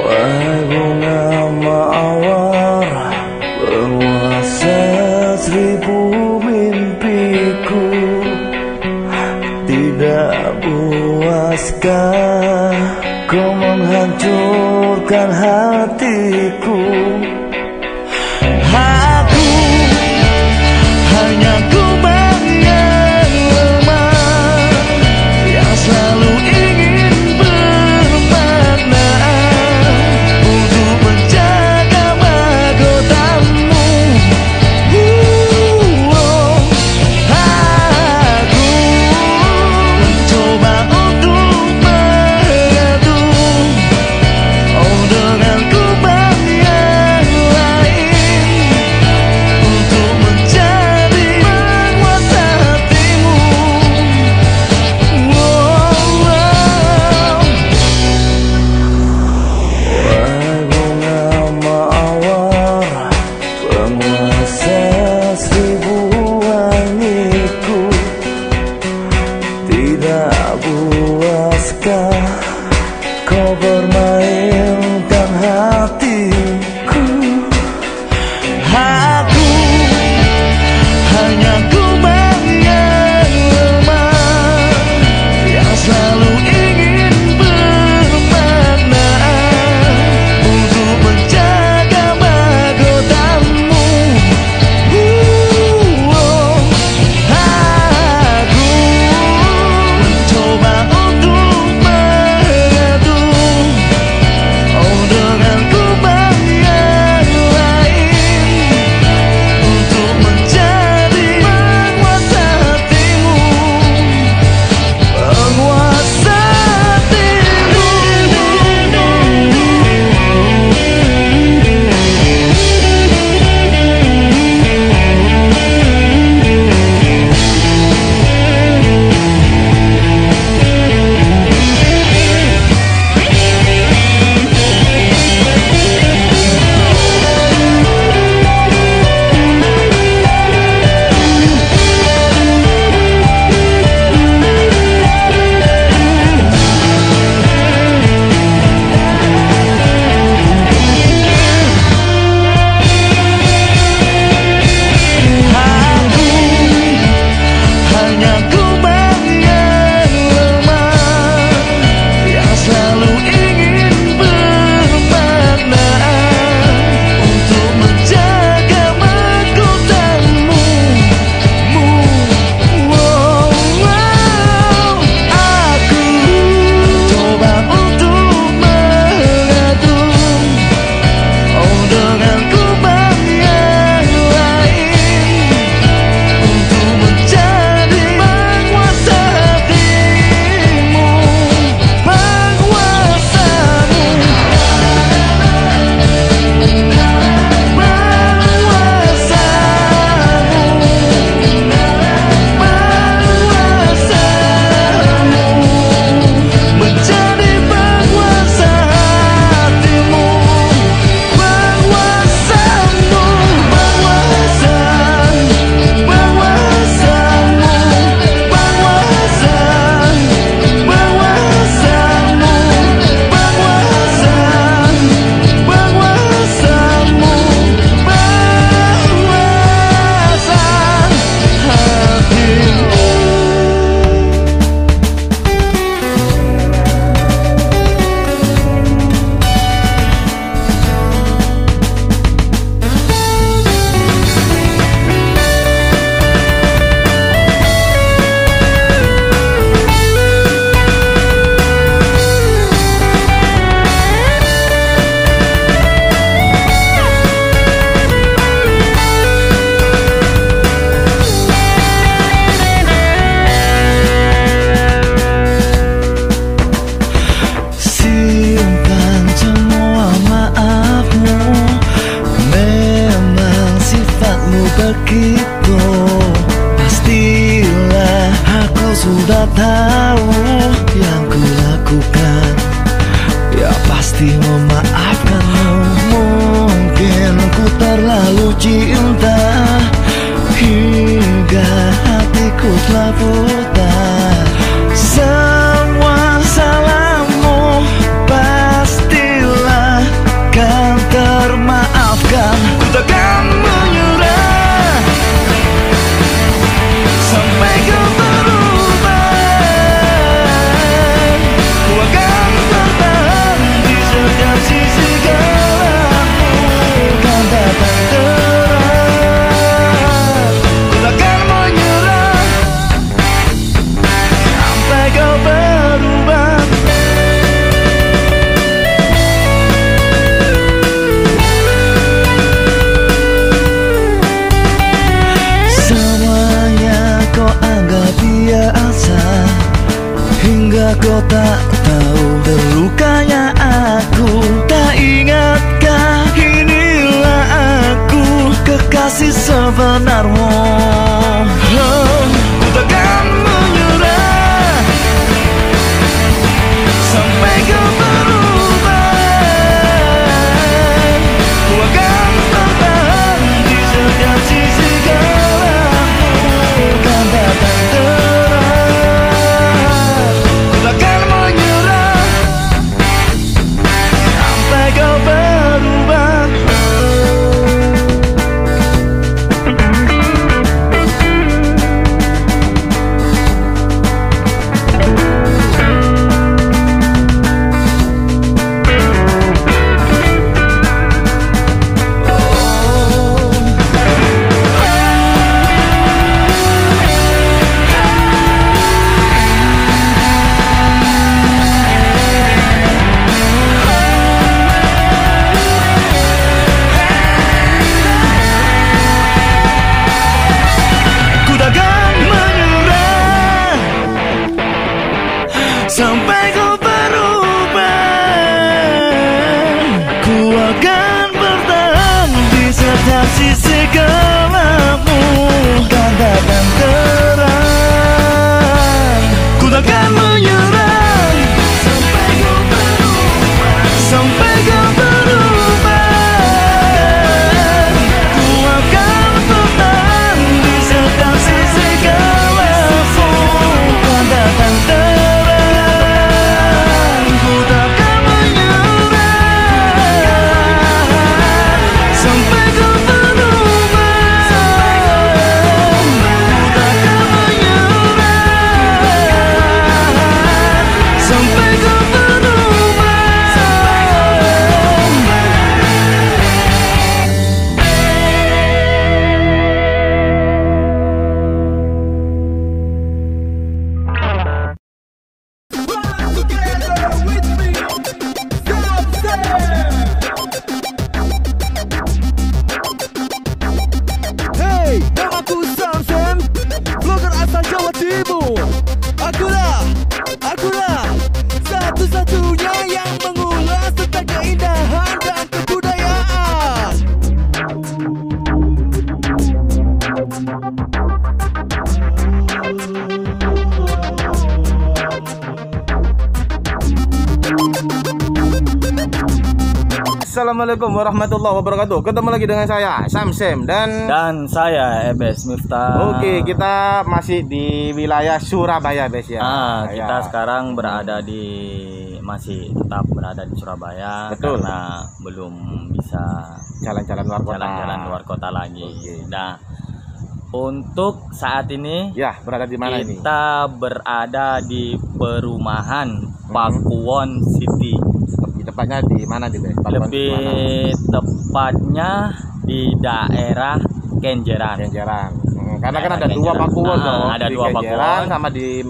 Wahai bunga mawar, penguasa seribu mimpiku, tidak puaskah kau menghancurkan hatiku? Aku hanya kumbang yang lemah, yang selalu ingin bermakna untuk menjaga mahkotamu. Aku mencoba untuk mengadu dengan kumbang yang lain untuk menjadi penguasa hatimu. Wahai bunga mawar, penguasa seribu wangiku, tidak puaskah kau bermainkan hatiku? Aku hanya kumbang yang lemah, yang selalu ingin bermakna untuk menjaga mahkotamu. Aku mencoba untuk kau tak tahu terlukanya aku. Tak ingatkah inilah aku, kekasih sebenarmu. Ku takkan menyerah sampai kau berubah. Ku akan bertahan di setiap sisi gelapmu, kan datang terang. Ku takkan menyerah sampai kau berubah. Sampai kau berubah, ku akan bertahan di setiap sisi gelapmu, kan datang terang. Ku takkan menyerah sampai kau berubah, sampai kau berubah. Ku akan bertahan di setiap sisi gelapmu, kan datang terang. Akulah satu-satunya yang mengulas tentang keindahan dan kebudayaan. Assalamualaikum warahmatullahi wabarakatuh. Ketemu lagi dengan saya Samsem dan saya Ebes Miftah. Oke, kita masih di wilayah Surabaya, Bes ya. Kita sekarang masih tetap berada di Surabaya. Betul. Karena belum bisa jalan-jalan luar kota. Lagi. Oke. Nah, untuk saat ini ya berada di mana ini? Kita berada di perumahan Pakuwon City. Tepatnya di mana di Bes? Lebih tepatnya di daerah Kenjeran. Karena kan ada dua Pakuwon dong. Ada dua Pakuwon sama di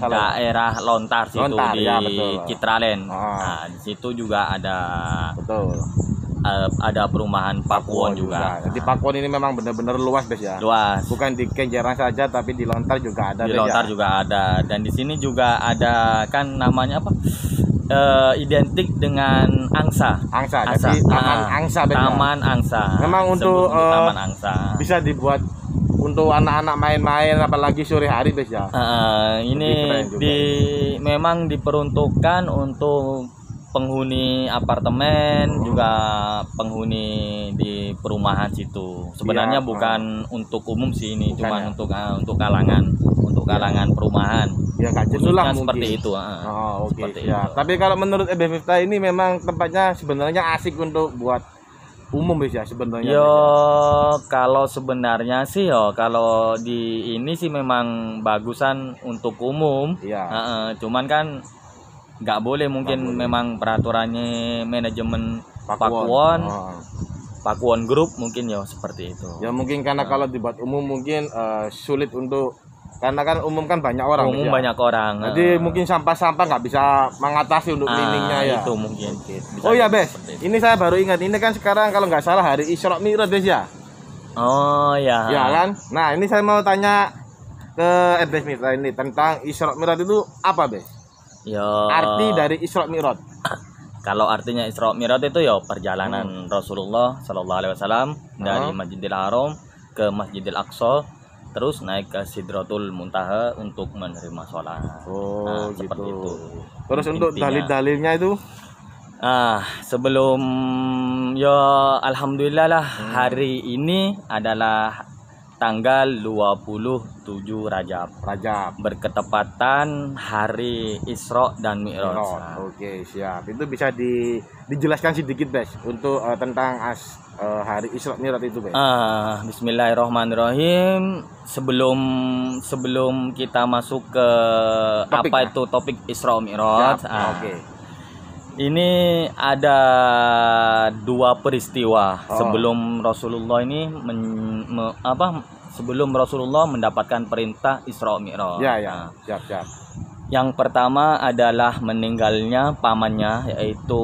daerah Lontar situ di ya, Citraland. Nah, di situ juga ada ada perumahan Pakuwon juga. Jadi Pakuwon ini memang benar-benar luas, Bes ya. Luas. Bukan di Kenjeran saja, tapi di Lontar juga ada. Di Lontar juga ada, dan di sini juga ada kan namanya apa? Identik dengan angsa. Jadi Taman Angsa. Taman Angsa. Memang untuk Taman Angsa bisa dibuat untuk anak-anak main-main, apalagi sore hari, Bes ya. Ini memang diperuntukkan untuk penghuni apartemen, juga penghuni di perumahan situ. Sebenarnya bukan untuk umum sih, ini cuma untuk kalangan perumahan. Ya nggak jelas lah seperti itu. Seperti itu. Tapi kalau menurut Ebes Miftah ini memang tempatnya sebenarnya asik untuk buat umum, Bes ya sebenarnya. Kalau sebenarnya sih kalau di ini sih memang bagusan untuk umum. Cuman kan nggak boleh mungkin memang peraturannya manajemen Pakuwon Group mungkin seperti itu. Ya mungkin karena kalau dibuat umum mungkin sulit untuk, karena kan umum kan banyak orang. Banyak orang. Jadi mungkin sampah-sampah nggak bisa mengatasi untuk cleaningnya ya. Itu mungkin. Oh ya, Bes. Ini saya baru ingat, ini kan sekarang kalau nggak salah hari Isra Mi'raj, Bes ya. Oh ya. Ya kan. Nah ini saya mau tanya, ke Bes Mitra ini tentang Isra Mi'raj itu apa, Bes? Ya. Arti dari Isra Mi'raj. Kalau artinya Isra Mi'raj itu ya perjalanan Rasulullah Shallallahu Alaihi Wasallam dari Masjidil Haram ke Masjidil Aqsa, terus naik ke Sidratul Muntaha untuk menerima sholat. Gitu. Seperti itu. Terus untuk dalil-dalilnya itu? Sebelum ya alhamdulillah lah hari ini adalah tanggal 27 Rajab. Berketepatan hari Isra dan Mi'raj. Oke, siap. Itu bisa dijelaskan sedikit, Bes, untuk tentang hari Isra Mi'raj itu, Bes. Bismillahirrahmanirrahim. Sebelum kita masuk ke topik Isra Mi'raj. Ini ada dua peristiwa sebelum Rasulullah ini sebelum Rasulullah mendapatkan perintah Isra Mi'raj. Siap. Yang pertama adalah meninggalnya pamannya, yaitu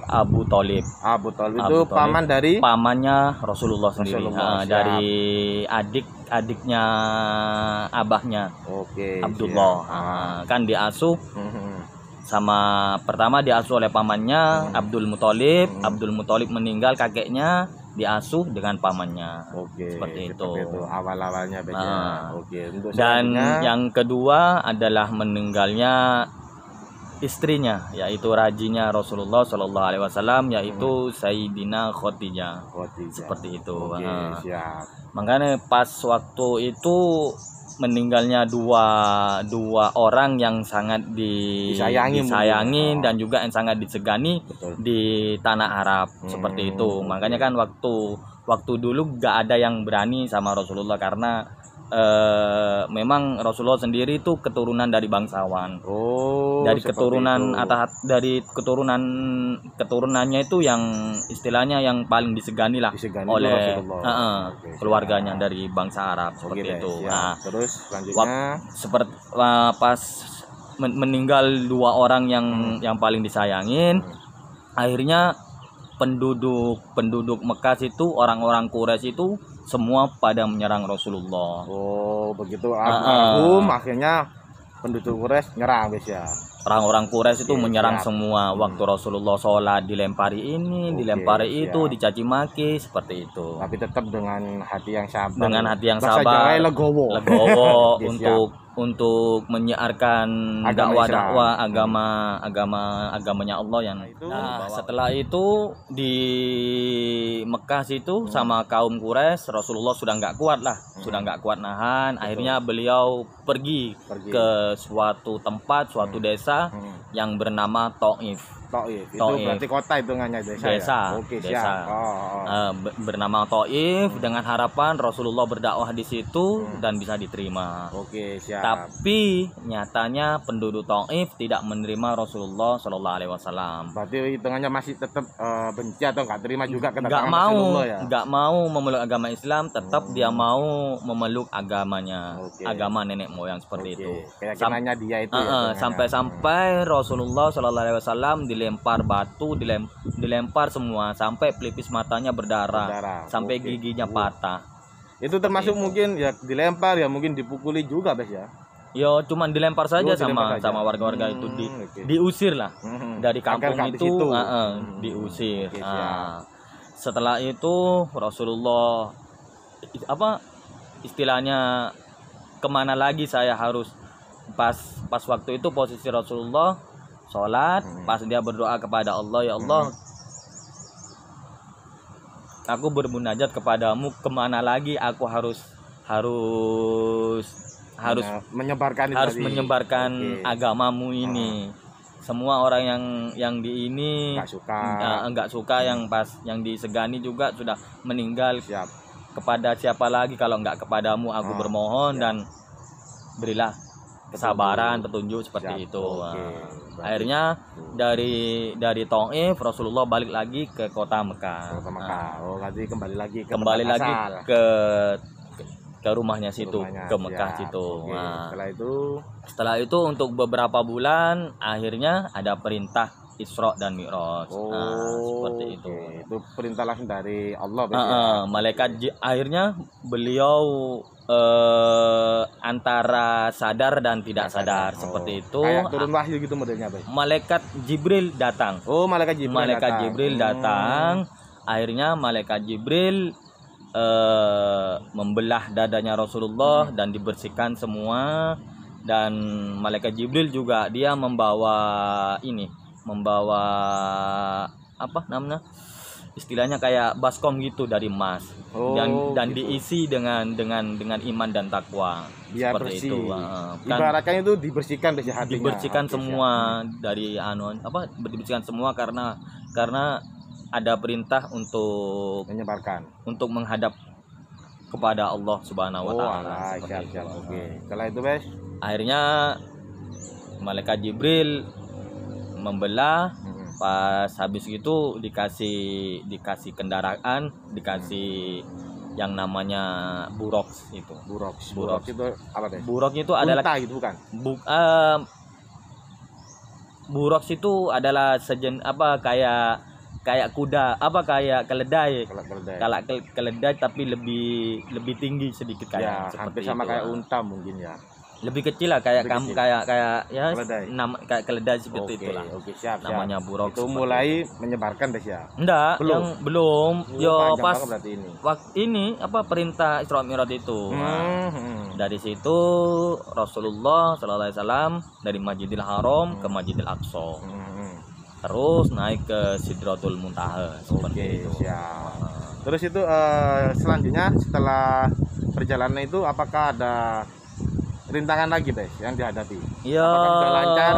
Abu Thalib. Abu Thalib itu paman dari pamannya Rasulullah sendiri. Dari adiknya abahnya. Abdullah. Kan diasuh pertama diasuh oleh pamannya Abdul Muthalib. Abdul Muthalib meninggal, kakeknya diasuh dengan pamannya. Seperti itu awal-awalnya. Dan yang kedua adalah meninggalnya istrinya, yaitu rajinya Rasulullah Shallallahu Alaihi Wasallam, yaitu Sayyidina Khadijah. Seperti itu. Makanya pas waktu itu meninggalnya dua orang yang sangat disayangin dan juga yang sangat disegani di tanah Arab. Seperti itu. Makanya kan waktu dulu gak ada yang berani sama Rasulullah, karena memang Rasulullah sendiri itu keturunan dari bangsawan. Dari keturunannya itu yang istilahnya yang paling disegani lah oleh keluarganya dari bangsa Arab. Seperti itu. Terus selanjutnya pas meninggal dua orang yang paling disayangin, akhirnya penduduk Mekah itu, orang-orang Quraisy itu semua pada menyerang Rasulullah. Begitu. Akhirnya penduduk Quraisy nyerang, Bes, ya. Orang-orang Quraisy itu menyerang semua. Waktu Rasulullah sholat dilempari ini, dilempari itu, dicaci maki, seperti itu. Tapi tetap dengan hati yang sabar. Dengan hati yang sabar. Legowo untuk menyiarkan dakwah agamanya Allah yang. Setelah itu di Mekah situ sama kaum Quraisy, Rasulullah sudah nggak kuat nahan. Akhirnya beliau pergi ke suatu tempat, suatu desa yang bernama Thaif. Itu berarti kota hitungannya, desa. Bernama Thaif, dengan harapan Rasulullah berdakwah di situ dan bisa diterima. Tapi nyatanya penduduk Thaif tidak menerima Rasulullah Shallallahu Alaihi Wasallam. Berarti hitungannya masih tetap benci atau nggak terima juga kedatangan Rasulullah, ya? Nggak mau memeluk agama Islam, tetap dia mau memeluk agamanya, agama nenek moyang, seperti itu. Keyakinannya dia itu. Sampai Rasulullah Shallallahu Alaihi Wasallam dilempar batu, dilempar semua, sampai pelipis matanya berdarah. Sampai giginya patah. Itu termasuk mungkin ya dilempar, ya mungkin dipukuli juga, Bes, ya. Yo, cuman dilempar saja sama warga-warga itu, diusir lah dari kampung itu, diusir. Setelah itu Rasulullah istilahnya kemana lagi saya harus, pas waktu itu posisi Rasulullah sholat, pas dia berdoa kepada Allah, ya Allah, aku bermunajat kepadamu, kemana lagi aku harus menyebarkan agamamu ini. Semua orang yang di ini nggak suka, yang disegani juga sudah meninggal. Kepada siapa lagi kalau nggak kepadamu aku bermohon, dan berilah kesabaran, petunjuk, seperti itu. Akhirnya dari Thaif Rasulullah balik lagi ke kota Mekah. Kembali lagi ke rumahnya situ, ke Mekah situ. Setelah itu untuk beberapa bulan akhirnya ada perintah Isra dan Mi'raj. Seperti itu. Itu perintah langsung dari Allah. Malaikat akhirnya beliau antara sadar dan tidak sadar seperti itu. Kayak turun wahyu gitu modelnya, Bes. Malaikat Jibril datang. Oh, malaikat Jibril datang. Akhirnya malaikat Jibril membelah dadanya Rasulullah dan dibersihkan semua. Dan malaikat Jibril juga dia membawa apa namanya, istilahnya kayak baskom gitu dari emas. Dan gitu. Diisi dengan iman dan takwa. Biar seperti bersih. Itu ibaratnya itu dibersihkan hatinya. Dibersihkan semua dari dibersihkan semua karena ada perintah untuk menyebarkan, untuk menghadap kepada Allah Subhanahu wa taala. Siap. Oke. Setelah itu, Bes, akhirnya malaikat Jibril membelah. Pas habis itu dikasih kendaraan, dikasih yang namanya burok itu. Burok itu apa, Bes? Burok itu adalah gitu bukan? Burok itu adalah kayak kuda, kayak keledai. Kalau keledai tapi lebih tinggi sedikit kayak hampir sama kayak unta mungkin ya. Lebih kecil lah kayak ya keledai. Kayak keledai seperti itulah. Oke, siap. Namanya burok. Itu mulai menyebarkan, Bes, ya? Enggak, belum. Yo pas ini. Waktu ini perintah Isra Mi'raj itu. Dari situ Rasulullah sallallahu alaihi wasallam dari Masjidil Haram ke Masjidil Aqsa. Terus naik ke Sidratul Muntaha seperti itu. Siap. Terus itu selanjutnya setelah perjalanan itu apakah ada rintangan lagi, Bes, yang dihadapi? Ya, apakah sudah lancar?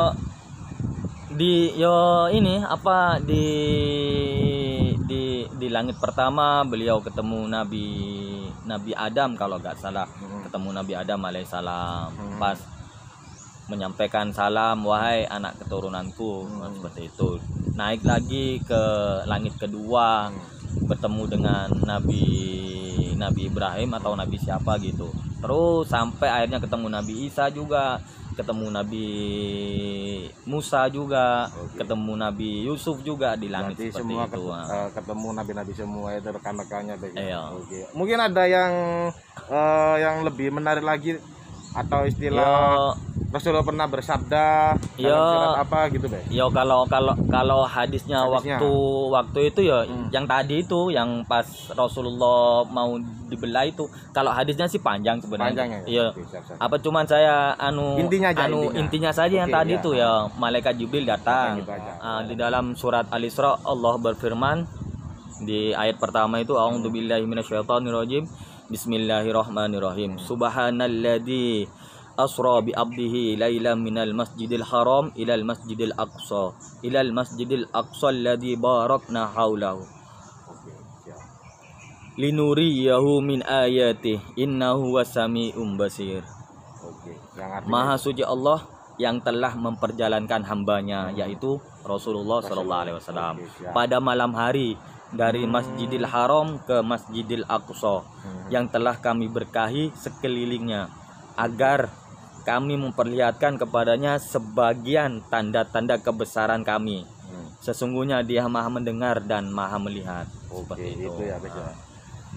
Di langit pertama beliau ketemu Nabi Adam kalau nggak salah. Ketemu Nabi Adam alaihissalam. Pas menyampaikan salam, wahai anak keturunanku, seperti itu. Naik lagi ke langit kedua, bertemu dengan Nabi Ibrahim atau Nabi siapa gitu. Terus sampai akhirnya ketemu Nabi Isa juga, ketemu Nabi Musa juga, ketemu Nabi Yusuf juga di langit. Berarti seperti semua itu. Ketemu nabi-nabi semua itu rekan-rekannya. Oke. Mungkin ada yang lebih menarik lagi atau istilah Rasulullah pernah bersabda dalam surat apa gitu, Bes? Ya kalau hadisnya waktu itu ya yang tadi itu yang pas Rasulullah mau dibelah itu. Kalau hadisnya sih panjang sebenarnya. Iya. Apa cuman saya intinya saja yang tadi itu ya malaikat Jibril datang. Di dalam surat Al-Isra Allah berfirman di ayat pertama itu a'udzubillahi minasyaitonirrajim. Bismillahirrahmanirrahim. Subhanalladzi asra bi abdihi lailan minal masjidil haram ilal masjidil aqsa alladzi barakna haulahu linuriyahu min ayatihi innahu wasami'um basir. Maha suci Allah yang telah memperjalankan hambanya yaitu Rasulullah sallallahu alaihi wasallam pada malam hari dari Masjidil Haram ke Masjidil Aqsa yang telah kami berkahi sekelilingnya agar kami memperlihatkan kepadanya sebagian tanda-tanda kebesaran kami. Sesungguhnya Dia Maha mendengar dan Maha melihat. Seperti itu.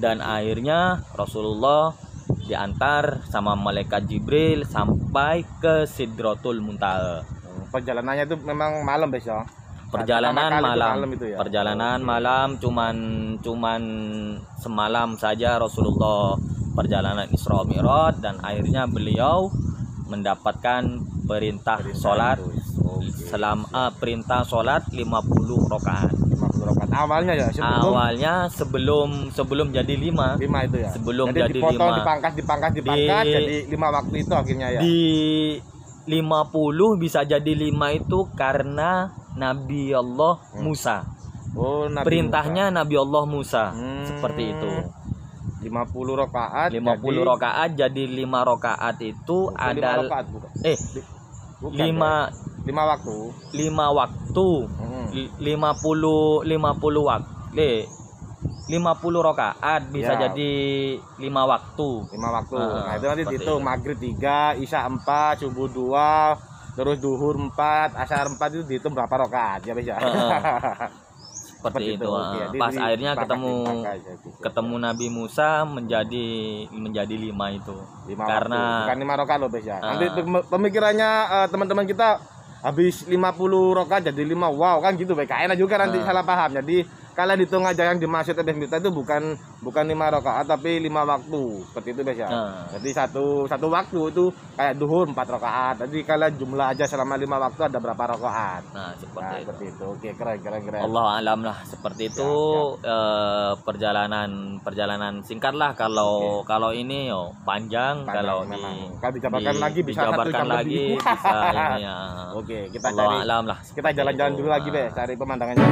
Dan akhirnya Rasulullah diantar sama malaikat Jibril sampai ke Sidratul Muntaha. Perjalanannya itu memang malam, Bes, ya? Perjalanan malam cuman semalam saja Rasulullah perjalanan Isra Mi'raj dan akhirnya beliau mendapatkan perintah sholat perintah sholat 50 rakaat. Awalnya sebelum jadi 5 itu ya. Sebelum jadi jadi 5 dipangkas jadi 5 waktu itu akhirnya ya. Di 50 bisa jadi 5 itu karena Nabi Allah Musa. Perintahnya Nabi Allah Musa. Seperti itu. 50 rakaat. 50 rakaat jadi 5 rakaat itu adalah 5 waktu. 50 rakaat bisa jadi 5 waktu. 5 waktu. Nah, itu nanti dihitung maghrib 3, isya 4, subuh 2, terus duhur 4, asar 4 itu dihitung berapa rakaat ya, Bes, ya. seperti itu. Oke. Pas akhirnya gitu. ketemu Nabi Musa menjadi 5 itu. 5 karena bukan 5 rakaat loh, Bes ya. Nanti pemikirannya teman-teman kita habis 50 rakaat jadi 5. Wow, kan gitu, baik. Enak juga nanti salah paham. Jadi kalian hitung aja yang dimaksud Ebes Miftah itu bukan 5 rakaat tapi 5 waktu. Seperti itu, Bes ya. Jadi satu waktu itu kayak duhur 4 rakaat. Jadi kalian jumlah aja selama 5 waktu ada berapa rakaat. Seperti itu. Oke, keren. Allah alam lah seperti itu. Perjalanan singkat lah kalau ini panjang kalau dijabarkan lagi bisa ini ya. Oke, kita Allah alam lah. Kita jalan-jalan dulu lagi, Bes, cari pemandangannya.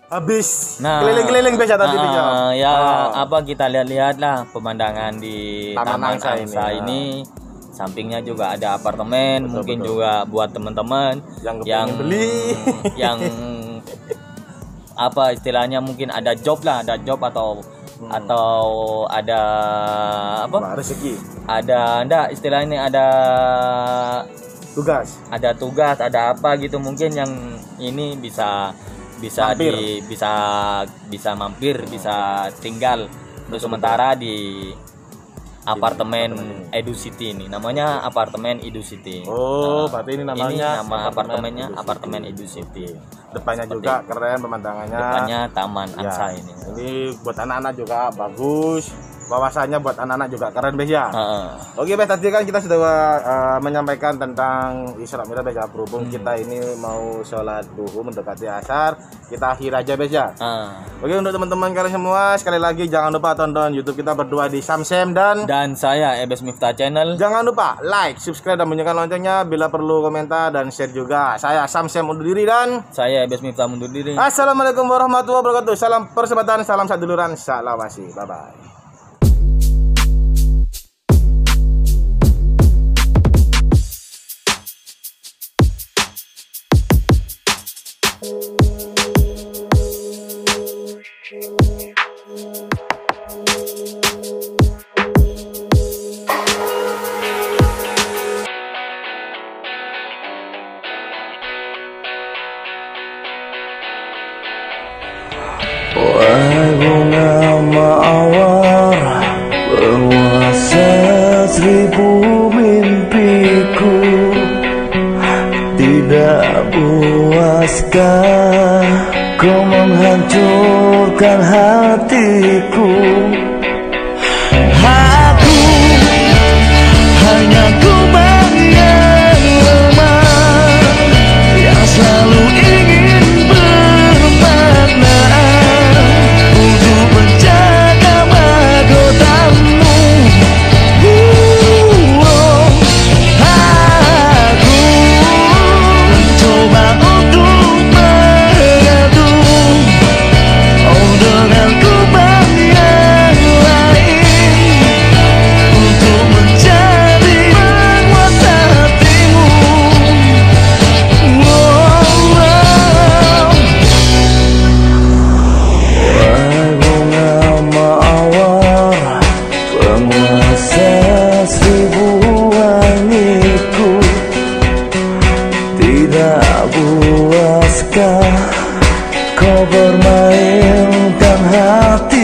Habis keliling-keliling Bes tadi apa kita lihat-lihat lah pemandangan di Taman Angsa ini. Sampingnya juga ada apartemen, mungkin juga buat teman-teman yang beli yang apa istilahnya mungkin ada job atau ada apa rezeki, ada enggak istilahnya ada tugas ada apa gitu, mungkin yang ini bisa mampir, bisa tinggal untuk sementara di apartemen Edu City ini. Namanya apartemen Edu City. Berarti ini namanya apartemennya apartemen Edu City. Depannya juga keren pemandangannya. Depannya Taman Angsa ini. Ini buat anak-anak juga bagus. Wawasannya buat anak-anak juga keren, Bes ya. Oke, Bes, tadi kan kita sudah menyampaikan tentang Isra Mi'raj, Bes ya. Berhubung kita ini mau sholat duhur mendekati asar, kita akhir aja, Bes ya. Oke, untuk teman-teman kalian semua, sekali lagi jangan lupa tonton YouTube kita berdua di Samsem dan saya Ebes Miftah Channel. Jangan lupa like, subscribe dan bunyikan loncengnya, bila perlu komentar dan share juga. Saya Samsem undur diri dan saya Ebes Miftah undur diri. Assalamualaikum warahmatullahi wabarakatuh. Salam persahabatan, salam saduluran, salawasi. Bye bye. Wahai bunga mawar, berwarna seribu mimpiku, tidak puaskah kau menghancurkan hatiku? Aku hanya kuman yang lemah, yang selalu ingin bermakna untuk menjaga mahkotamu. Aku mencoba untuk mengadu dengan kubah yang mainkan hati